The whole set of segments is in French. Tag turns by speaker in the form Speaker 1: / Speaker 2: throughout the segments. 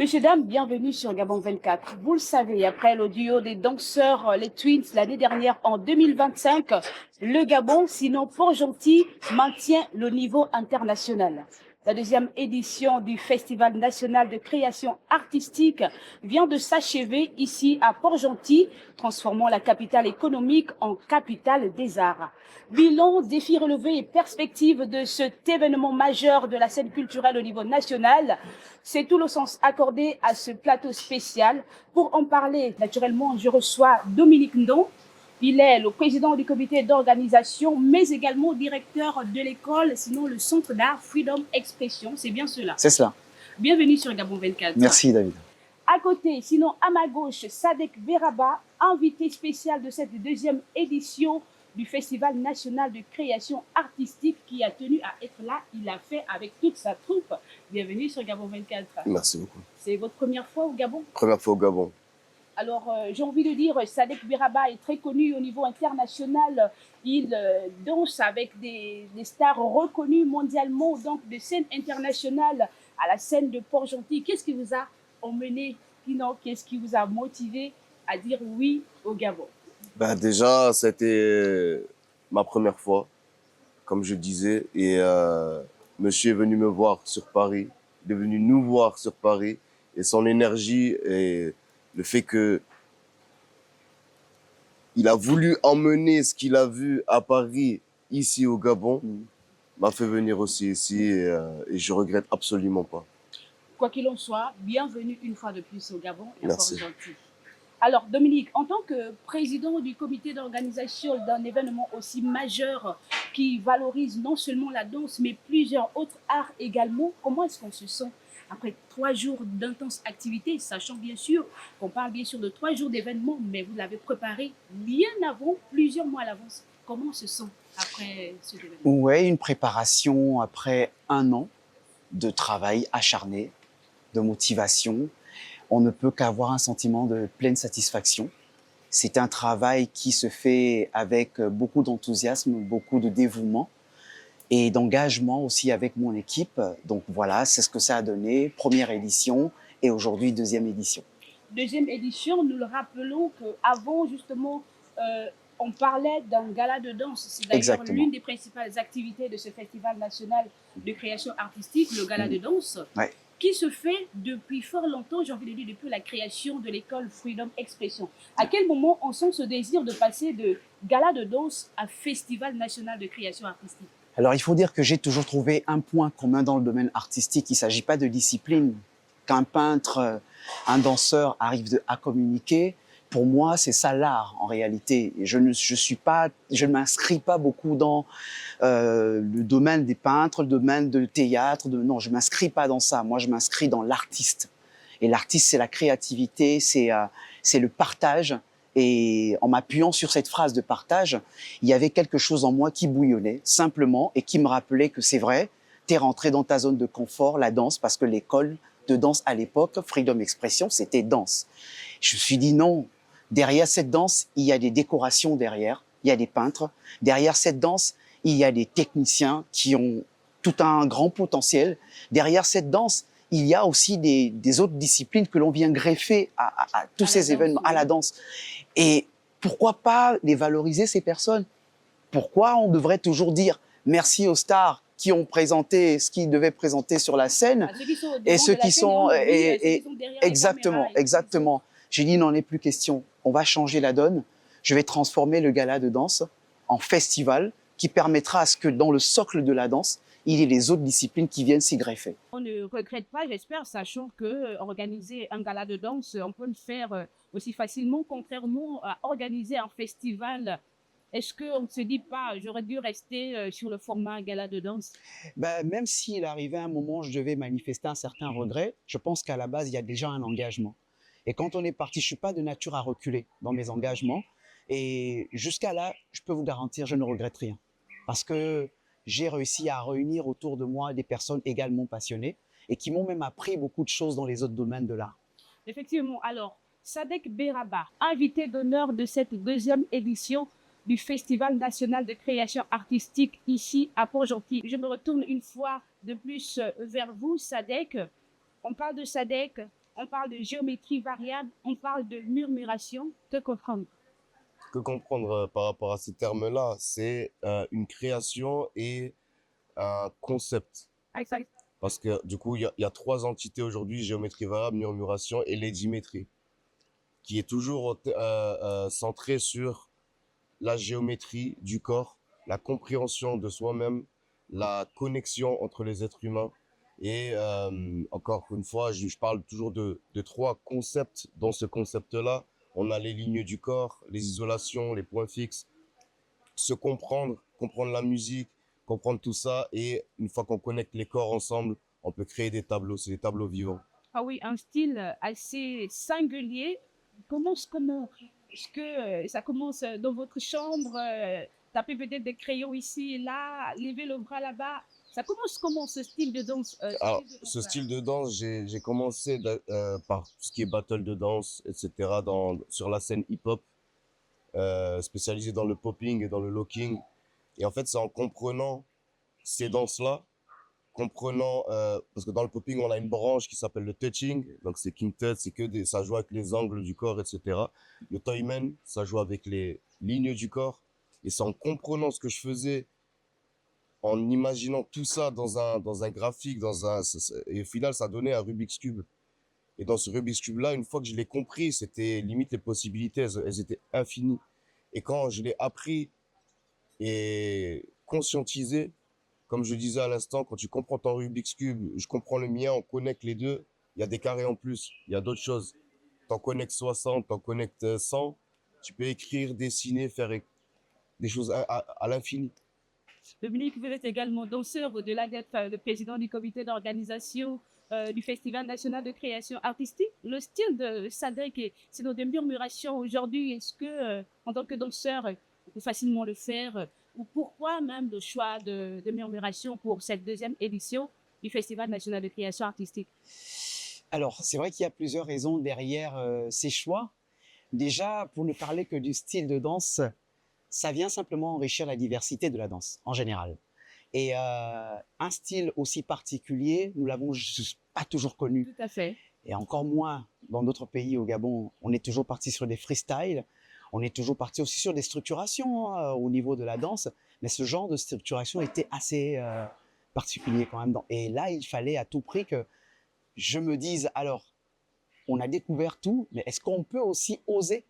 Speaker 1: Messieurs, dames, bienvenue sur Gabon 24. Vous le savez, après le duo des danseurs, les Twins, l'année dernière, en 2025, le Gabon, sinon Port-Gentil, maintient le niveau international. La deuxième édition du Festival national de création artistique vient de s'achever ici à Port-Gentil, transformant la capitale économique en capitale des arts. Bilan, défis relevés et perspectives de cet événement majeur de la scène culturelle au niveau national, c'est tout le sens accordé à ce plateau spécial. Pour en parler, naturellement, je reçois Dominique Ndon. Il est le président du comité d'organisation, mais également directeur de l'école, sinon le centre d'art Freedom Expression. C'est bien cela.
Speaker 2: C'est cela.
Speaker 1: Bienvenue sur Gabon 24.
Speaker 2: Merci David.
Speaker 1: À côté, sinon à ma gauche, Sadek Beraba, invité spécial de cette deuxième édition du Festival national de création artistique qui a tenu à être là. Il l'a fait avec toute sa troupe. Bienvenue sur Gabon 24.
Speaker 3: Merci beaucoup.
Speaker 1: C'est votre première fois au Gabon?
Speaker 3: Première fois au Gabon.
Speaker 1: Alors, j'ai envie de dire, Sadek Beraba est très connu au niveau international. Il danse avec des stars reconnues mondialement, donc de scène internationale à la scène de Port-Gentil. Qu'est-ce qui vous a emmené, sinon, qu'est-ce qui vous a motivé à dire oui au Gabon?
Speaker 3: Ben déjà, c'était ma première fois, comme je disais. Et monsieur est venu me voir sur Paris, il est venu nous voir sur Paris. Et son énergie et le fait que il a voulu emmener ce qu'il a vu à Paris, ici au Gabon, m'a fait venir aussi ici et je regrette absolument pas.
Speaker 1: Quoi qu'il en soit, bienvenue une fois de plus au Gabon et à
Speaker 3: Merci.
Speaker 1: Port-Gentil. Alors, Dominique, en tant que président du comité d'organisation d'un événement aussi majeur qui valorise non seulement la danse, mais plusieurs autres arts également, comment est-ce qu'on se sent après 3 jours d'intense activité, sachant bien sûr qu'on parle bien sûr de 3 jours d'événement, mais vous l'avez préparé bien avant, plusieurs mois à l'avance. Comment on se sent après ce événement?
Speaker 2: Oui, une préparation après 1 an de travail acharné, de motivation. On ne peut qu'avoir un sentiment de pleine satisfaction. C'est un travail qui se fait avec beaucoup d'enthousiasme, beaucoup de dévouement et d'engagement aussi avec mon équipe. Donc voilà, c'est ce que ça a donné. Première édition et aujourd'hui deuxième édition.
Speaker 1: Deuxième édition, nous le rappelons qu'avant justement, on parlait d'un gala de danse. C'est d'ailleurs
Speaker 2: Exactement.
Speaker 1: l'une des principales activités de ce Festival national de création artistique, le gala de danse,
Speaker 2: Ouais.
Speaker 1: qui se fait depuis fort longtemps, j'ai envie de dire depuis la création de l'école Freedom Expression. À quel moment on sent ce désir de passer de gala de danse à Festival national de création artistique?
Speaker 2: Alors, il faut dire que j'ai toujours trouvé un point commun dans le domaine artistique. Il ne s'agit pas de discipline. Qu'un peintre, un danseur arrive à communiquer, pour moi, c'est ça l'art en réalité. Et je ne m'inscris pas beaucoup dans le domaine des peintres, le domaine de théâtre. Non, je ne m'inscris pas dans ça. Moi, je m'inscris dans l'artiste. Et l'artiste, c'est la créativité, c'est le partage. Et en m'appuyant sur cette phrase de partage, il y avait quelque chose en moi qui bouillonnait simplement et qui me rappelait que c'est vrai, tu es rentré dans ta zone de confort, la danse, parce que l'école de danse à l'époque, Freedom Expression, c'était danse. Je me suis dit non, derrière cette danse, il y a des décorations derrière, il y a des peintres. Derrière cette danse, il y a des techniciens qui ont tout un grand potentiel. Derrière cette danse, il y a aussi des autres disciplines que l'on vient greffer à tous ces événements, à la danse. Et pourquoi pas les valoriser, ces personnes? Pourquoi on devrait toujours dire merci aux stars qui ont présenté ce qu'ils devaient présenter sur la scène et ceux qui sont... Exactement. J'ai dit, il n'en est plus question. On va changer la donne. Je vais transformer le gala de danse en festival qui permettra à ce que dans le socle de la danse, il y ait les autres disciplines qui viennent s'y greffer.
Speaker 1: On ne regrette pas, j'espère, sachant que organiser un gala de danse, on peut le faire aussi facilement, contrairement à organiser un festival. Est-ce qu'on ne se dit pas, j'aurais dû rester sur le format gala de danse?
Speaker 2: Même s'il arrivait un moment où je devais manifester un certain regret, je pense qu'à la base, il y a déjà un engagement. Et quand on est parti, je ne suis pas de nature à reculer dans mes engagements. Et jusqu'à là, je peux vous garantir, je ne regrette rien. Parce que j'ai réussi à réunir autour de moi des personnes également passionnées et qui m'ont même appris beaucoup de choses dans les autres domaines de l'art.
Speaker 1: Effectivement. Alors, Sadek Beraba, invité d'honneur de cette deuxième édition du Festival national de création artistique ici à Port-Gentil. Je me retourne une fois de plus vers vous, Sadek. On parle de Sadek, on parle de géométrie variable, on parle de murmuration. Que comprendre?
Speaker 3: Que comprendre par rapport à ces termes-là, c'est une création et un concept.
Speaker 1: Exact.
Speaker 3: Parce que du coup, il y a trois entités aujourd'hui, géométrie variable, murmuration et l'édimétrie, qui est toujours centrée sur la géométrie du corps, la compréhension de soi-même, la connexion entre les êtres humains. Et encore une fois, je parle toujours de trois concepts. Dans ce concept-là, on a les lignes du corps, les isolations, les points fixes, se comprendre, comprendre la musique, comprendre tout ça. Et une fois qu'on connecte les corps ensemble, on peut créer des tableaux. C'est des tableaux vivants.
Speaker 1: Ah oui, un style assez singulier. Comment? Est-ce que ça commence dans votre chambre, taper peut-être des crayons ici et là, lever le bras là-bas? Ça commence comment ce style de danse?
Speaker 3: Alors, ce style de danse, j'ai commencé par tout ce qui est battle de danse, etc. Sur la scène hip-hop, spécialisé dans le popping et dans le locking. Et en fait, c'est en comprenant ces danses-là, comprenant parce que dans le popping, on a une branche qui s'appelle le touching, donc c'est King Tut, c'est ça joue avec les angles du corps, etc. Le Toyman, ça joue avec les lignes du corps. Et c'est en comprenant ce que je faisais, en imaginant tout ça dans un graphique, et au final, ça donnait un Rubik's Cube. Et dans ce Rubik's Cube-là, une fois que je l'ai compris, c'était limite les possibilités, elles étaient infinies. Et quand je l'ai appris et conscientisé, comme je disais à l'instant, quand tu comprends ton Rubik's Cube, je comprends le mien, on connecte les deux, il y a des carrés en plus, il y a d'autres choses. T'en connectes 60, t'en connectes 100, tu peux écrire, dessiner, faire des choses à l'infini.
Speaker 1: Dominique, vous êtes également danseur, au-delà d'être le président du comité d'organisation du Festival national de création artistique. Le style de Sadek, c'est nos murmurations aujourd'hui. Est-ce que, en tant que danseur, on peut facilement le faire? Ou pourquoi même le choix de murmuration pour cette deuxième édition du Festival national de création artistique?
Speaker 2: Alors, c'est vrai qu'il y a plusieurs raisons derrière ces choix. Déjà, pour ne parler que du style de danse, ça vient simplement enrichir la diversité de la danse en général. Et un style aussi particulier, nous l'avons pas toujours connu.
Speaker 1: Tout à fait.
Speaker 2: Et encore moins dans d'autres pays. Au Gabon, on est toujours parti sur des freestyles. On est toujours parti aussi sur des structurations au niveau de la danse. Mais ce genre de structuration était assez particulier quand même. Et là, il fallait à tout prix que je me dise, alors, on a découvert tout, mais est-ce qu'on peut aussi oser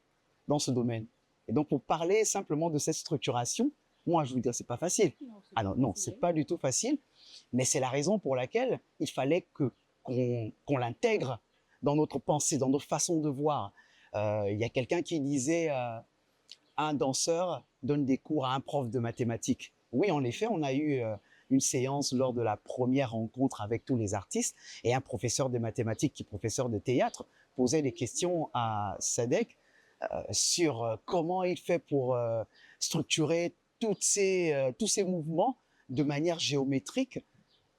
Speaker 2: dans ce domaine? Et donc, pour parler simplement de cette structuration, moi, je vous dis, c'est pas facile. Alors non, c'est pas du tout facile, mais c'est la raison pour laquelle il fallait qu'on l'intègre dans notre pensée, dans notre façon de voir. Il y a quelqu'un qui disait, un danseur donne des cours à un prof de mathématiques. Oui, en effet, on a eu une séance lors de la première rencontre avec tous les artistes et un professeur de mathématiques qui est professeur de théâtre posait des questions à Sadek sur comment il fait pour structurer tous ces mouvements de manière géométrique.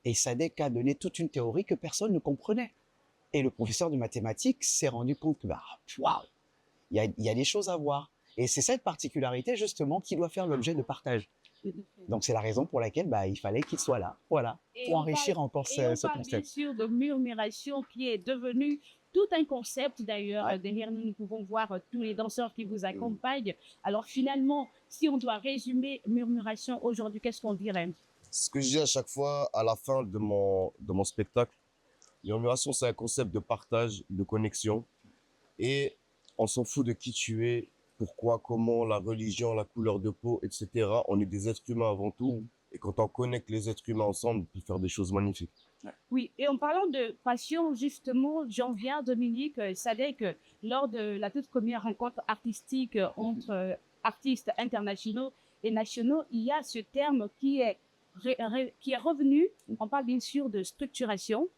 Speaker 2: Et Sadek a donné toute une théorie que personne ne comprenait. Et le professeur de mathématiques s'est rendu compte que, waouh, il y a des choses à voir. Et c'est cette particularité, justement, qui doit faire l'objet de partage. Donc, c'est la raison pour laquelle il fallait qu'il soit là. Voilà, pour enrichir encore ce concept.
Speaker 1: Bien sûr de murmuration qui est devenu tout un concept d'ailleurs.
Speaker 2: Ouais.
Speaker 1: Derrière nous, nous pouvons voir tous les danseurs qui vous accompagnent. Alors finalement, si on doit résumer murmuration aujourd'hui, qu'est-ce qu'on dirait?
Speaker 3: Ce que je dis à chaque fois à la fin de mon spectacle, murmuration, c'est un concept de partage, de connexion. Et on s'en fout de qui tu es, pourquoi, comment, la religion, la couleur de peau, etc. On est des êtres humains avant tout. Et quand on connecte les êtres humains ensemble, on peut faire des choses magnifiques.
Speaker 1: Oui, et en parlant de passion, justement, j'en viens, Dominique, Sadek, lors de la toute première rencontre artistique entre artistes internationaux et nationaux, il y a ce terme qui est revenu. On parle bien sûr de structuration.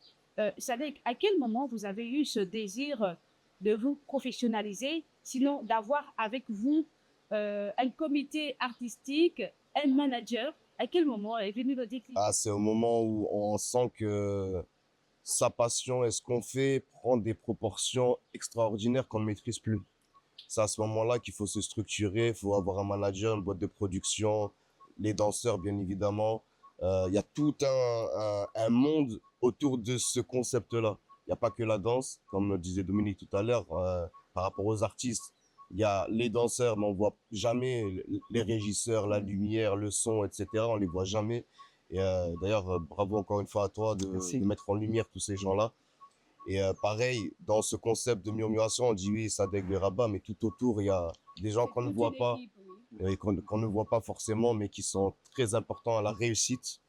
Speaker 1: Sadek, à quel moment vous avez eu ce désir de vous professionnaliser, sinon d'avoir avec vous un comité artistique, un manager? À quel moment est venu le déclic?
Speaker 3: C'est au moment où on sent que sa passion et ce qu'on fait prend des proportions extraordinaires qu'on ne maîtrise plus. C'est à ce moment-là qu'il faut se structurer, il faut avoir un manager, une boîte de production, les danseurs bien évidemment. Il y a tout un monde autour de ce concept-là. Il n'y a pas que la danse, comme disait Dominique tout à l'heure, par rapport aux artistes. Il y a les danseurs, mais on voit jamais les régisseurs, la lumière, le son, etc. On les voit jamais. Et d'ailleurs, bravo encore une fois à toi de mettre en lumière tous ces gens-là. Et pareil, dans ce concept de murmuration, on dit oui, Sadek Beraba, mais tout autour, il y a des gens qu'on ne voit pas, et qu'on ne voit pas forcément, mais qui sont très importants à la réussite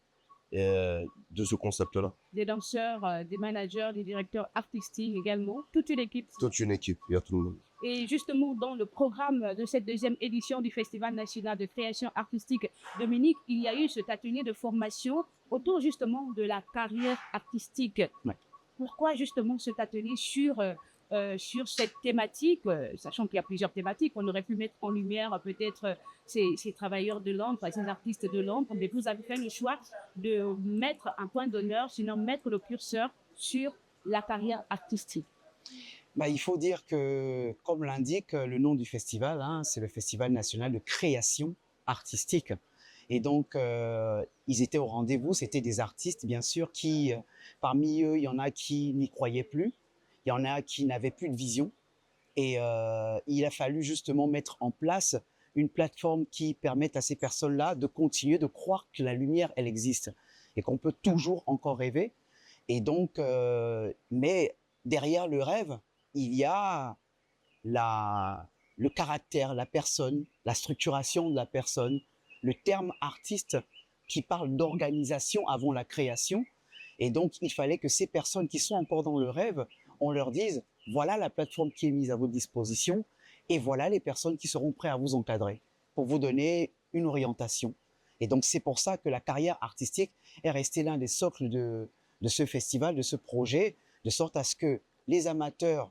Speaker 3: de ce concept-là.
Speaker 1: Des danseurs, des managers, des directeurs artistiques également, toute une équipe.
Speaker 3: Toute une équipe, il y a tout le monde.
Speaker 1: Et justement, dans le programme de cette deuxième édition du Festival national de création artistique Dominique, il y a eu cet atelier de formation autour justement de la carrière artistique.
Speaker 2: Ouais.
Speaker 1: Pourquoi justement cet atelier sur cette thématique, sachant qu'il y a plusieurs thématiques, on aurait pu mettre en lumière peut-être ces travailleurs de l'ombre, ces artistes de l'ombre, mais vous avez fait le choix de mettre un point d'honneur, sinon mettre le curseur sur la carrière artistique.
Speaker 2: Il faut dire que, comme l'indique le nom du festival, c'est le Festival national de création artistique. Et donc, ils étaient au rendez-vous. C'était des artistes, bien sûr, qui, parmi eux, il y en a qui n'y croyaient plus. Il y en a qui n'avaient plus de vision. Et il a fallu justement mettre en place une plateforme qui permette à ces personnes-là de continuer de croire que la lumière, elle existe et qu'on peut toujours encore rêver. Et donc, mais derrière le rêve, il y a le caractère, la personne, la structuration de la personne, le terme artiste qui parle d'organisation avant la création. Et donc, il fallait que ces personnes qui sont encore dans le rêve, on leur dise, voilà la plateforme qui est mise à votre disposition et voilà les personnes qui seront prêtes à vous encadrer pour vous donner une orientation. Et donc, c'est pour ça que la carrière artistique est restée l'un des socles de ce festival, de ce projet, de sorte à ce que les amateurs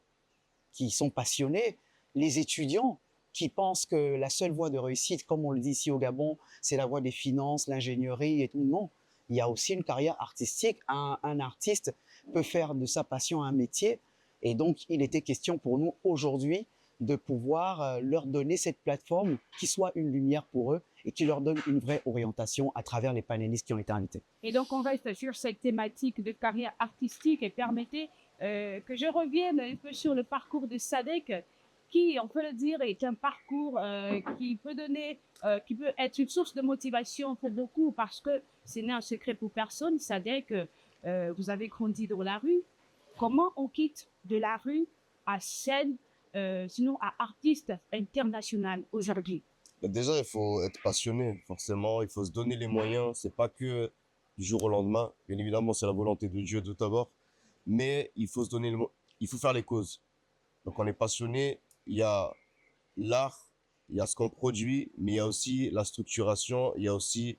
Speaker 2: qui sont passionnés, les étudiants qui pensent que la seule voie de réussite, comme on le dit ici au Gabon, c'est la voie des finances, l'ingénierie et tout. Non, il y a aussi une carrière artistique. Un artiste peut faire de sa passion un métier. Et donc, il était question pour nous aujourd'hui de pouvoir leur donner cette plateforme qui soit une lumière pour eux et qui leur donne une vraie orientation à travers les panélistes qui ont été invités.
Speaker 1: Et donc, on reste sur cette thématique de carrière artistique et permettez que je revienne un peu sur le parcours de Sadek, qui, on peut le dire, est un parcours qui peut donner, qui peut être une source de motivation pour beaucoup, parce que ce n'est un secret pour personne. Sadek, vous avez grandi dans la rue. Comment on quitte de la rue à scène, sinon à artiste international aujourd'hui?
Speaker 3: Déjà, il faut être passionné, forcément. Il faut se donner les moyens. C'est pas que du jour au lendemain. Bien évidemment, c'est la volonté de Dieu tout d'abord. Mais il faut se donner il faut faire les causes. Donc, on est passionné. Il y a l'art, il y a ce qu'on produit, mais il y a aussi la structuration. Il y a aussi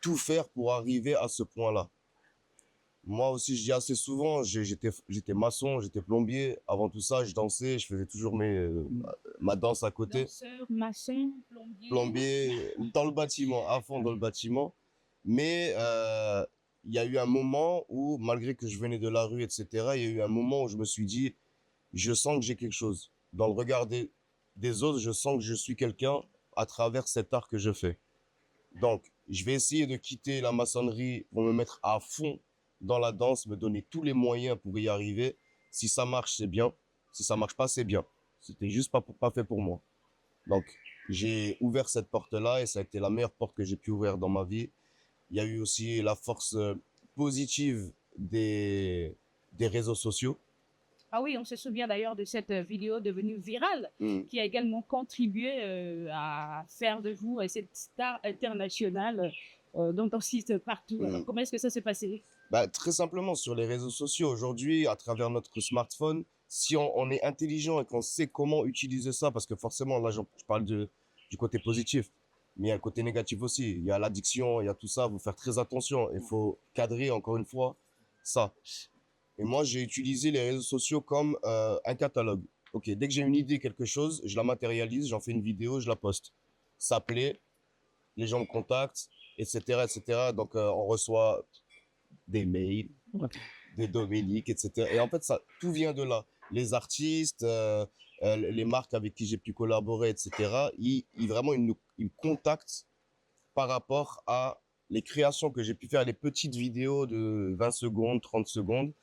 Speaker 3: tout faire pour arriver à ce point-là. Moi aussi, je dis assez souvent, j'étais maçon, j'étais plombier. Avant tout ça, je dansais, je faisais toujours ma danse à côté.
Speaker 1: Danseur, maçon, plombier.
Speaker 3: Plombier, dans le bâtiment, à fond dans le bâtiment. Mais il y a eu un moment où, malgré que je venais de la rue, etc., il y a eu un moment où je me suis dit, je sens que j'ai quelque chose. Dans le regard des autres, je sens que je suis quelqu'un à travers cet art que je fais. Donc, je vais essayer de quitter la maçonnerie pour me mettre à fond dans la danse, me donner tous les moyens pour y arriver. Si ça marche, c'est bien. Si ça marche pas, c'est bien. C'était juste pas fait pour moi. Donc, j'ai ouvert cette porte-là et ça a été la meilleure porte que j'ai pu ouvrir dans ma vie. Il y a eu aussi la force positive des réseaux sociaux.
Speaker 1: Ah oui, on se souvient d'ailleurs de cette vidéo devenue virale qui a également contribué à faire de vous cette star internationale dont on cite partout. Alors, comment est-ce que ça s'est passé?
Speaker 3: Très simplement, sur les réseaux sociaux, aujourd'hui, à travers notre smartphone, si on est intelligent et qu'on sait comment utiliser ça, parce que forcément, là, je parle du côté positif, mais il y a le côté négatif aussi. Il y a l'addiction, il y a tout ça, il faut faire très attention. Il faut cadrer, encore une fois, ça. Et moi, j'ai utilisé les réseaux sociaux comme un catalogue. Ok, dès que j'ai une idée, quelque chose, je la matérialise, j'en fais une vidéo, je la poste. Ça plaît, les gens me contactent, etc., etc. Donc, on reçoit des mails, des Dominique, etc. Et en fait, ça, tout vient de là. Les artistes, les marques avec qui j'ai pu collaborer, etc. Ils me contactent par rapport à les créations que j'ai pu faire, les petites vidéos de 20 secondes, 30 secondes.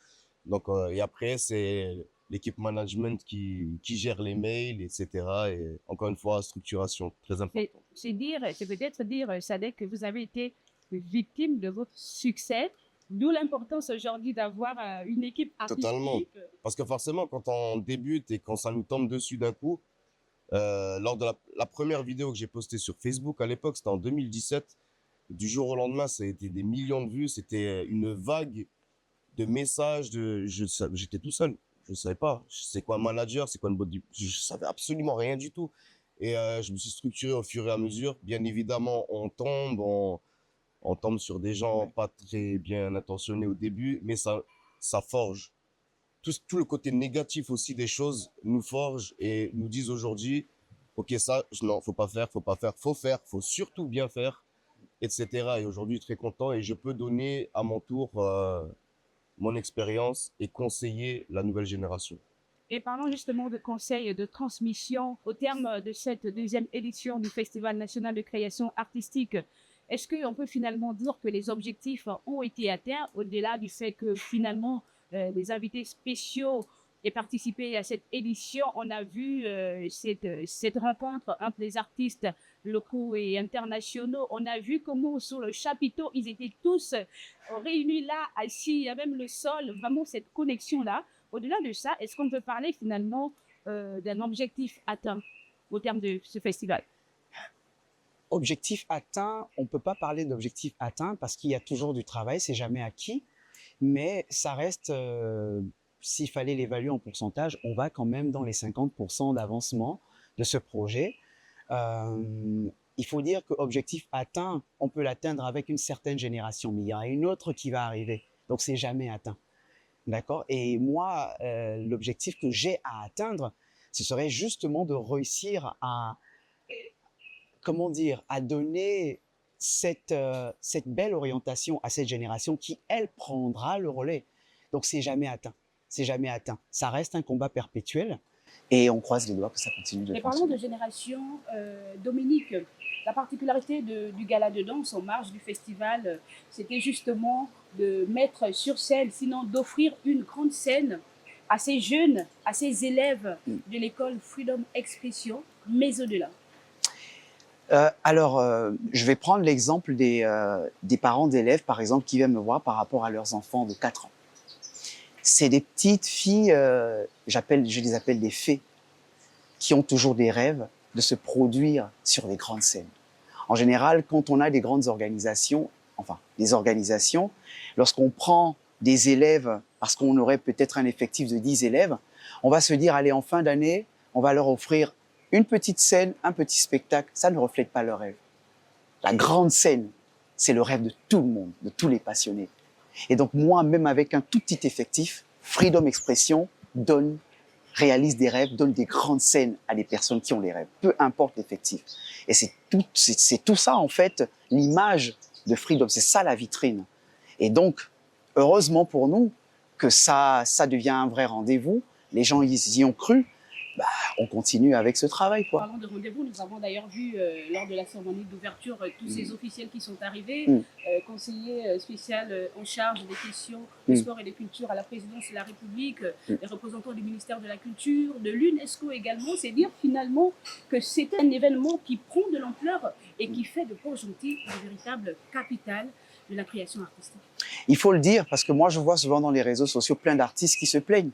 Speaker 3: Donc, et après, c'est l'équipe management qui gère les mails, etc. Et encore une fois, structuration, très important.
Speaker 1: C'est peut-être dire, Sadek, que vous avez été victime de votre succès, d'où l'importance aujourd'hui d'avoir une équipe
Speaker 3: Totalement.
Speaker 1: artistique.
Speaker 3: Parce que forcément, quand on débute et quand ça nous tombe dessus d'un coup, lors de la première vidéo que j'ai postée sur Facebook à l'époque, c'était en 2017. Du jour au lendemain, ça a été des millions de vues. C'était une vague de messages. J'étais tout seul. Je ne savais pas. C'est quoi un manager, c'est quoi une boîte. Je savais absolument rien du tout. Et je me suis structuré au fur et à mesure. Bien évidemment, on tombe sur des gens pas très bien intentionnés au début, mais ça forge. Tout le côté négatif aussi des choses nous forge et nous disent aujourd'hui, ok, ça, non, faut pas faire, faut surtout bien faire, etc. Et aujourd'hui, très content et je peux donner à mon tour mon expérience et conseiller la nouvelle génération.
Speaker 1: Et parlons justement de conseils de transmission au terme de cette deuxième édition du Festival national de création artistique. Est-ce qu'on peut finalement dire que les objectifs ont été atteints au-delà du fait que finalement les invités spéciaux aient participé à cette édition? On a vu cette rencontre entre les artistes locaux et internationaux. On a vu comment sur le chapiteau, ils étaient tous réunis là, assis, à même le sol, vraiment cette connexion-là. Au-delà de ça, est-ce qu'on peut parler finalement d'un objectif atteint au terme de ce festival?
Speaker 2: Objectif atteint, on ne peut pas parler d'objectif atteint parce qu'il y a toujours du travail, c'est jamais acquis, mais ça reste, s'il fallait l'évaluer en pourcentage, on va quand même dans les 50% d'avancement de ce projet. Il faut dire que objectif atteint, on peut l'atteindre avec une certaine génération, mais il y a une autre qui va arriver, donc c'est jamais atteint. D'accord? Et moi, l'objectif que j'ai à atteindre, ce serait justement de réussir à, comment dire, à donner cette belle orientation à cette génération qui, elle, prendra le relais. Donc, c'est jamais atteint. C'est jamais atteint. Ça reste un combat perpétuel et on croise les doigts que ça continue de
Speaker 1: Et parlons
Speaker 2: fonctionner.
Speaker 1: de génération, Dominique, la particularité du gala de danse en marge du festival, c'était justement de mettre sur scène, sinon d'offrir une grande scène à ces jeunes, à ces élèves de l'école Freedom Expression, mais au-delà.
Speaker 2: Je vais prendre l'exemple des parents d'élèves, par exemple, qui viennent me voir par rapport à leurs enfants de 4 ans. C'est des petites filles, je les appelle des fées, qui ont toujours des rêves de se produire sur des grandes scènes. En général, quand on a des grandes organisations, lorsqu'on prend des élèves, parce qu'on aurait peut-être un effectif de 10 élèves, on va se dire, allez, en fin d'année, on va leur offrir une petite scène, un petit spectacle. Ça ne reflète pas leur rêve. La grande scène, c'est le rêve de tout le monde, de tous les passionnés. Et donc moi, même avec un tout petit effectif, Freedom Expression réalise des rêves, donne des grandes scènes à des personnes qui ont les rêves, peu importe l'effectif. Et c'est tout ça, en fait, l'image de Freedom, c'est ça la vitrine. Et donc, heureusement pour nous, que ça devient un vrai rendez-vous. Les gens y ont cru. Bah, on continue avec ce travail, quoi.
Speaker 1: Parlant de rendez-vous, nous avons d'ailleurs vu lors de la cérémonie d'ouverture tous ces officiels qui sont arrivés, conseiller spécial en charge des questions du sport et des cultures à la présidence de la République, les représentants du ministère de la Culture, de l'UNESCO également. C'est dire finalement que c'est un événement qui prend de l'ampleur et qui fait de Port-Gentil une véritable capitale de la création artistique.
Speaker 2: Il faut le dire, parce que moi, je vois souvent dans les réseaux sociaux plein d'artistes qui se plaignent,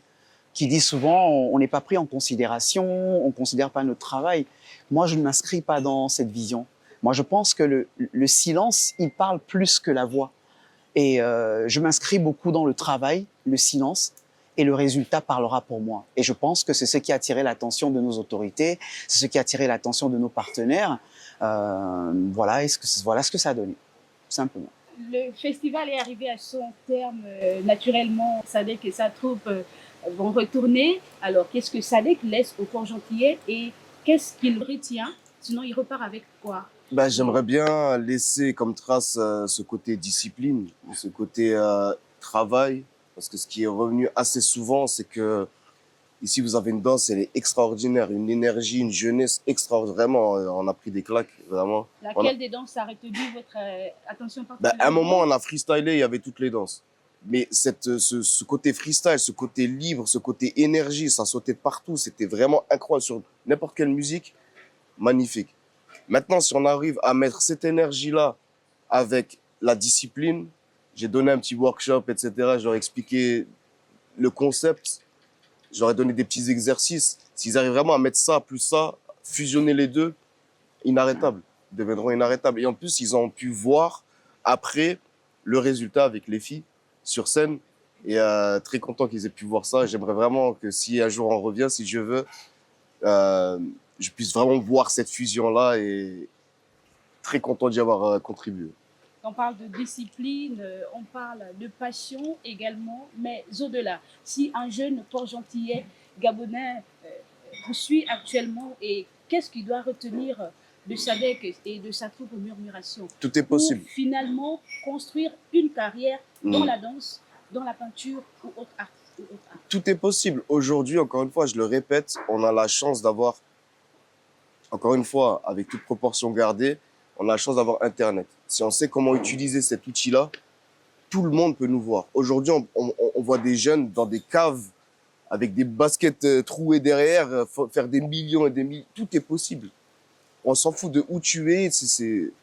Speaker 2: qui disent souvent on n'est pas pris en considération, on ne considère pas notre travail. Moi, je ne m'inscris pas dans cette vision. Moi, je pense que le silence, il parle plus que la voix. Et je m'inscris beaucoup dans le travail, le silence, et le résultat parlera pour moi. Et je pense que c'est ce qui a attiré l'attention de nos autorités, c'est ce qui a attiré l'attention de nos partenaires. Voilà ce que ça a donné, tout simplement.
Speaker 1: Le festival est arrivé à son terme naturellement. Sadek et sa troupe vont retourner. Alors, qu'est-ce que Sadek laisse au Port-Gentillet et qu'est-ce qu'il retient? Sinon, il repart avec quoi?
Speaker 3: Bah, j'aimerais bien laisser comme trace ce côté discipline, ce côté travail, parce que ce qui est revenu assez souvent, c'est que ici vous avez une danse, elle est extraordinaire, une énergie, une jeunesse extraordinaire. Vraiment, on a pris des claques, vraiment.
Speaker 1: Laquelle des danses a retenu votre attention
Speaker 3: Bah,
Speaker 1: particulièrement?
Speaker 3: à un moment, on a freestylé, il y avait toutes les danses. Mais ce côté freestyle, ce côté libre, ce côté énergie, ça sautait de partout. C'était vraiment incroyable sur n'importe quelle musique. Magnifique. Maintenant, si on arrive à mettre cette énergie-là avec la discipline, j'ai donné un petit workshop, etc. J'aurais expliqué le concept, j'aurais donné des petits exercices. S'ils arrivent vraiment à mettre ça plus ça, fusionner les deux, inarrêtables, ils deviendront inarrêtables. Et en plus, ils ont pu voir après le résultat avec les filles sur scène. Et très content qu'ils aient pu voir ça. J'aimerais vraiment que si un jour on revient, si je veux, je puisse vraiment voir cette fusion-là et très content d'y avoir contribué.
Speaker 1: On parle de discipline, on parle de passion également, mais au-delà, si un jeune port-gentillet gabonais vous suit actuellement, et qu'est-ce qu'il doit retenir de Sadek et de sa troupe Murmuration
Speaker 3: Tout est possible.
Speaker 1: pour finalement construire une carrière dans la danse, dans la peinture ou autre art.
Speaker 3: Tout est possible. Aujourd'hui, encore une fois, je le répète, on a la chance d'avoir, encore une fois, avec toute proportion gardée, on a la chance d'avoir Internet. Si on sait comment utiliser cet outil-là, tout le monde peut nous voir. Aujourd'hui, on voit des jeunes dans des caves avec des baskets trouées derrière, faire des millions et des millions. Tout est possible. On s'en fout de où tu es.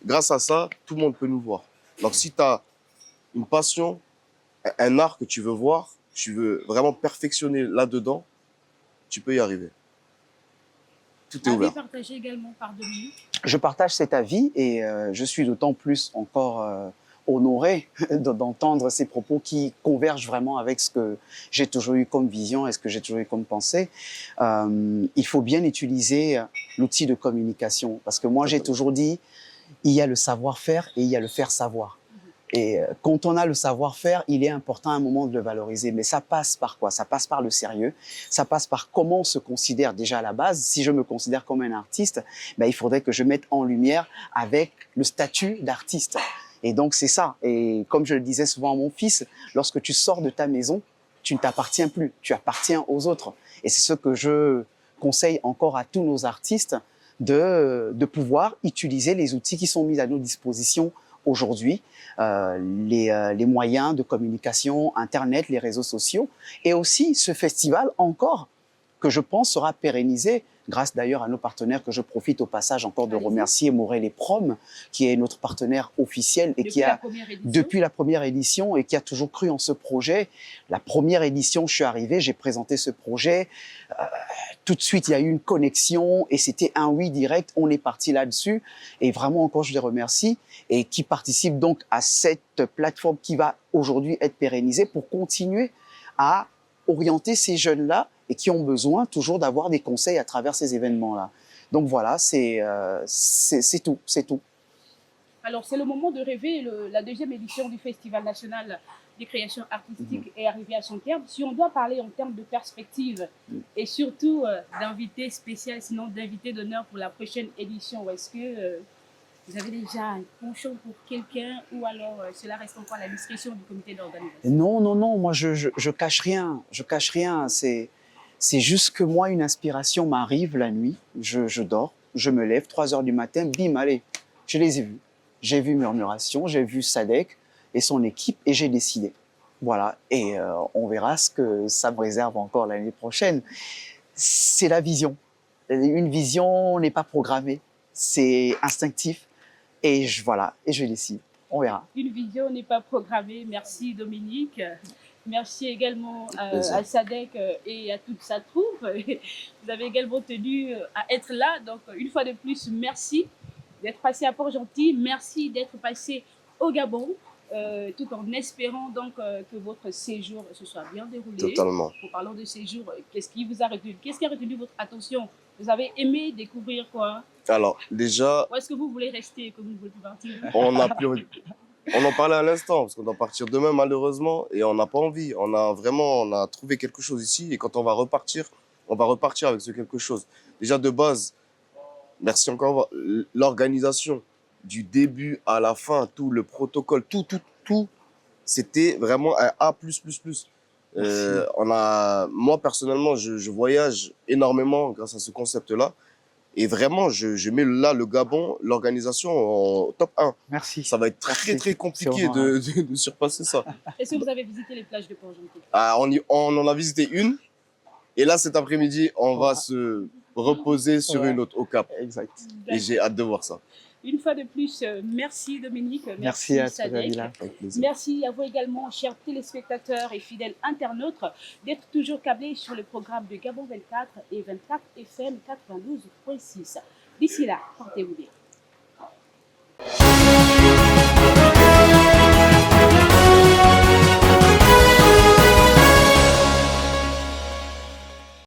Speaker 3: Grâce à ça, tout le monde peut nous voir. Donc, si tu as une passion, un art que tu veux voir, tu veux vraiment perfectionner là-dedans, tu peux y arriver. Tout est ouvert.
Speaker 1: Partagé également par Dominique.
Speaker 2: Je partage cet avis et je suis d'autant plus encore honoré d'entendre ces propos qui convergent vraiment avec ce que j'ai toujours eu comme vision et ce que j'ai toujours eu comme pensée. Il faut bien utiliser l'outil de communication parce que moi j'ai toujours dit il y a le savoir-faire et il y a le faire savoir. Et quand on a le savoir-faire, il est important à un moment de le valoriser. Mais ça passe par quoi? Ça passe par le sérieux. Ça passe par comment on se considère déjà à la base. Si je me considère comme un artiste, ben, il faudrait que je mette en lumière avec le statut d'artiste. Et donc, c'est ça. Et comme je le disais souvent à mon fils, lorsque tu sors de ta maison, tu ne t'appartiens plus. Tu appartiens aux autres. Et c'est ce que je conseille encore à tous nos artistes de pouvoir utiliser les outils qui sont mis à nos dispositions aujourd'hui, les moyens de communication, Internet, les réseaux sociaux, et aussi ce festival encore, que je pense sera pérennisé, grâce d'ailleurs à nos partenaires que je profite au passage encore de remercier, Morel et Prom, qui est notre partenaire officiel et qui a, depuis la première édition, et qui a toujours cru en ce projet. La première édition, je suis arrivé, j'ai présenté ce projet, tout de suite, il y a eu une connexion et c'était un oui direct. On est parti là-dessus et vraiment encore, je les remercie et qui participent donc à cette plateforme qui va aujourd'hui être pérennisée pour continuer à orienter ces jeunes-là et qui ont besoin toujours d'avoir des conseils à travers ces événements-là. Donc voilà, c'est tout, c'est tout.
Speaker 1: Alors, c'est le moment de rêver. La deuxième édition du Festival national des créations artistiques est arrivée à son terme. Si on doit parler en termes de perspective et surtout d'invité spécial, sinon d'invité d'honneur pour la prochaine édition, est-ce que vous avez déjà un penchant pour quelqu'un ou alors cela reste encore à la discrétion du comité d'organisation?
Speaker 2: Non, non, non, moi je cache rien, je cache rien. C'est juste que moi, une inspiration m'arrive la nuit, je dors, je me lève, 3 heures du matin, bim, allez, je les ai vus. J'ai vu Murmuration, j'ai vu Sadek et son équipe et j'ai décidé. Voilà, et on verra ce que ça me réserve encore l'année prochaine. C'est la vision. Une vision n'est pas programmée, c'est instinctif et voilà, et je décide. On verra.
Speaker 1: Une vision n'est pas programmée. Merci Dominique. Merci également à Sadek et à toute sa troupe. Vous avez également tenu à être là. Donc, une fois de plus, merci d'être passé à Port-Gentil. Merci d'être passé au Gabon, tout en espérant donc que votre séjour se soit bien déroulé.
Speaker 3: Totalement.
Speaker 1: En parlant de séjour, qu'est-ce qui vous a retenu? Qu'est-ce qui a retenu votre attention? Vous avez aimé découvrir quoi?
Speaker 3: Alors, déjà...
Speaker 1: Ou est-ce que vous voulez rester comme vous voulez partir?
Speaker 3: On en parlait à l'instant, parce qu'on doit partir demain malheureusement, et on n'a pas envie. On a trouvé quelque chose ici, et quand on va repartir avec ce quelque chose. Déjà de base, merci encore, l'organisation du début à la fin, tout le protocole, tout, c'était vraiment un A+++. Moi personnellement, je voyage énormément grâce à ce concept-là, Et vraiment, je mets là le Gabon, l'organisation en top 1.
Speaker 2: Merci.
Speaker 3: Ça va être
Speaker 2: Merci.
Speaker 3: très compliqué
Speaker 2: C'est honorable.
Speaker 3: de surpasser ça.
Speaker 1: Est-ce que vous avez visité les plages de Port-Gentil?
Speaker 3: On en a visité une. Et là, cet après-midi, on va
Speaker 2: Ouais.
Speaker 3: se reposer sur
Speaker 2: Ouais.
Speaker 3: une autre au Cap.
Speaker 2: Exact.
Speaker 3: Et j'ai hâte de voir ça.
Speaker 1: Une fois de plus, merci Dominique,
Speaker 2: Merci à toi,
Speaker 1: Sadek.
Speaker 2: Nabila.
Speaker 3: Avec plaisir.
Speaker 1: Merci à vous également, chers téléspectateurs et fidèles internautes, d'être toujours câblés sur le programme de Gabon 24 et 24 FM 92.6. D'ici là, portez-vous bien.